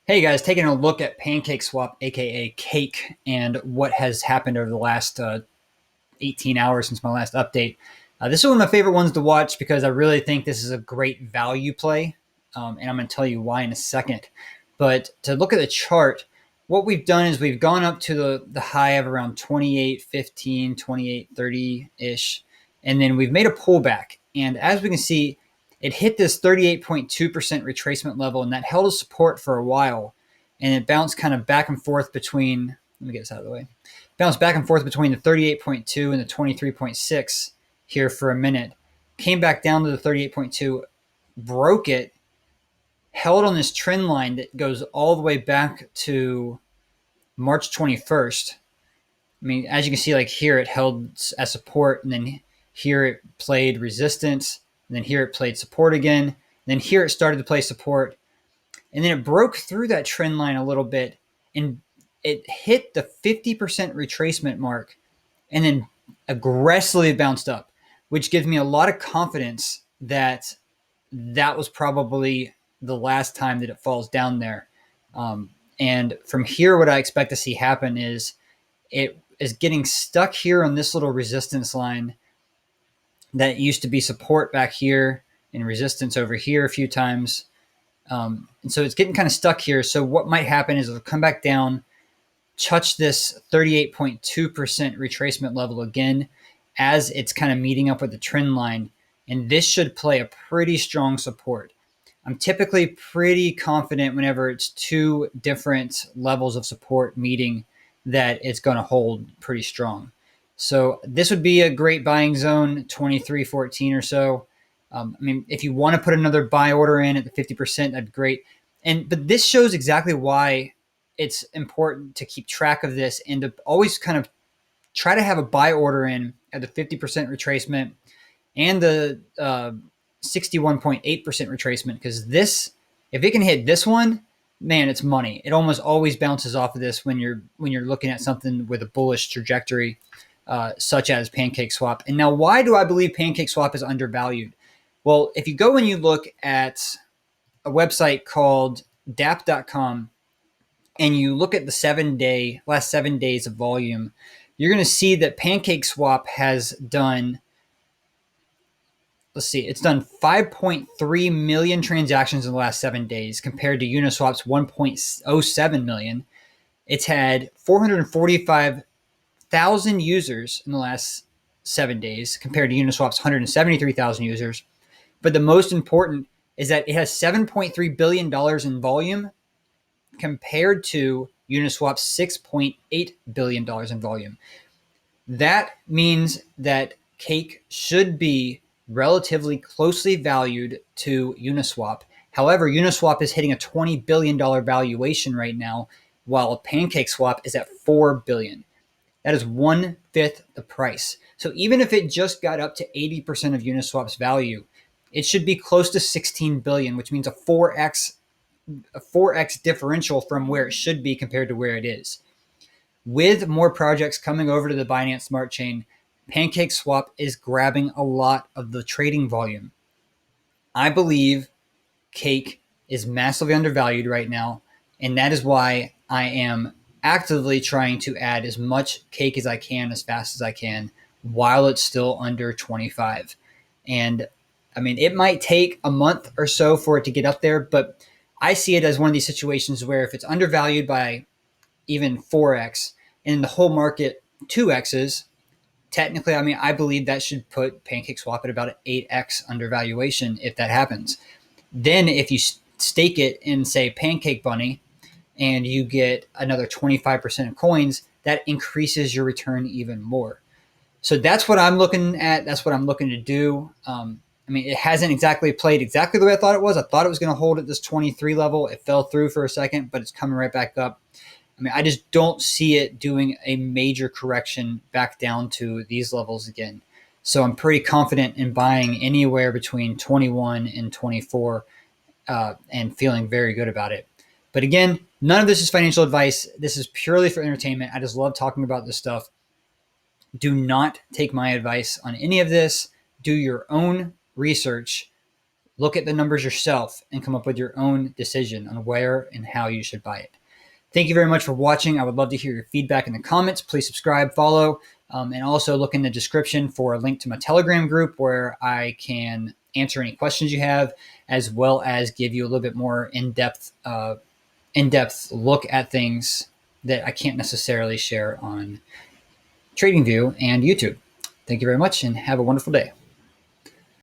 Hey guys, taking a look at Pancake Swap, aka Cake, and what has happened over the last 18 hours since my last update. This is one of my favorite ones to watch because I really think this is a great value play, and I'm going to tell you why in a second. But to look at the chart, what we've done is we've gone up to the high of around 28.15, 28.30-ish, and then we've made a pullback. And as we can see, it hit this 38.2% retracement level, and that held a support for a while. And it bounced kind of back and forth between, let me get this out of the way, bounced back and forth between the 38.2 and the 23.6 here for a minute. Came back down to the 38.2, broke it, held on this trend line that goes all the way back to March 21st. I mean, as you can see, like here, it held as support, and then here it played resistance, and then here it played support again, and then here it started to play support, and then it broke through that trend line a little bit, and it hit the 50% retracement mark, and then aggressively bounced up, which gives me a lot of confidence that that was probably the last time that it falls down there. And from here, what I expect to see happen is it is getting stuck here on this little resistance line that used to be support back here and resistance over here a few times. And so it's getting kind of stuck here. So what might happen is it'll come back down, touch this 38.2% retracement level again as it's kind of meeting up with the trend line. And this should play a pretty strong support. I'm typically pretty confident whenever it's two different levels of support meeting that it's going to hold pretty strong. So this would be a great buying zone, 23.14 or so. I mean, if you want to put another buy order in at the 50%, that'd be great. But this shows exactly why it's important to keep track of this and to always kind of try to have a buy order in at the 50% retracement and the 61.8% retracement, because this, if it can hit this one, man, it's money. It almost always bounces off of this when you're looking at something with a bullish trajectory, such as Pancake Swap. And now, why do I believe Pancake Swap is undervalued? Well, if you go and you look at a website called dap.com and you look at the last 7 days of volume, you're going to see that Pancake Swap has done, it's done 5.3 million transactions in the last 7 days compared to Uniswap's 1.07 million. It's had 445,000 users in the last 7 days compared to Uniswap's 173,000 users. But the most important is that it has $7.3 billion in volume compared to Uniswap's $6.8 billion in volume. That means that Cake should be relatively closely valued to Uniswap. However, Uniswap is hitting a $20 billion valuation right now, while Pancake Swap is at $4 billion. That is 1/5 the price. So even if it just got up to 80% of Uniswap's value, it should be close to 16 billion, which means a 4x differential from where it should be compared to where it is. With more projects coming over to the Binance Smart Chain, Pancake Swap is grabbing a lot of the trading volume. I believe Cake is massively undervalued right now, and that is why I am actively trying to add as much Cake as I can as fast as I can while it's still under 25. And I mean, it might take a month or so for it to get up there, but I see it as one of these situations where if it's undervalued by even 4x and the whole market 2x's, technically, I mean, I believe that should put Pancake Swap at about an 8x undervaluation if that happens. Then if you stake it in, say, Pancake Bunny, and you get another 25% of coins, that increases your return even more. So that's what I'm looking at. That's what I'm looking to do. I mean, it hasn't exactly played exactly the way I thought it was. I thought it was going to hold at this 23 level. It fell through for a second, but it's coming right back up. I mean, I just don't see it doing a major correction back down to these levels again. So I'm pretty confident in buying anywhere between 21 and 24 and feeling very good about it. But again, none of this is financial advice. This is purely for entertainment. I just love talking about this stuff. Do not take my advice on any of this. Do your own research. Look at the numbers yourself and come up with your own decision on where and how you should buy it. Thank you very much for watching. I would love to hear your feedback in the comments. Please subscribe, follow, and also look in the description for a link to my Telegram group where I can answer any questions you have, as well as give you a little bit more in-depth look at things that I can't necessarily share on TradingView and YouTube. Thank you very much and have a wonderful day.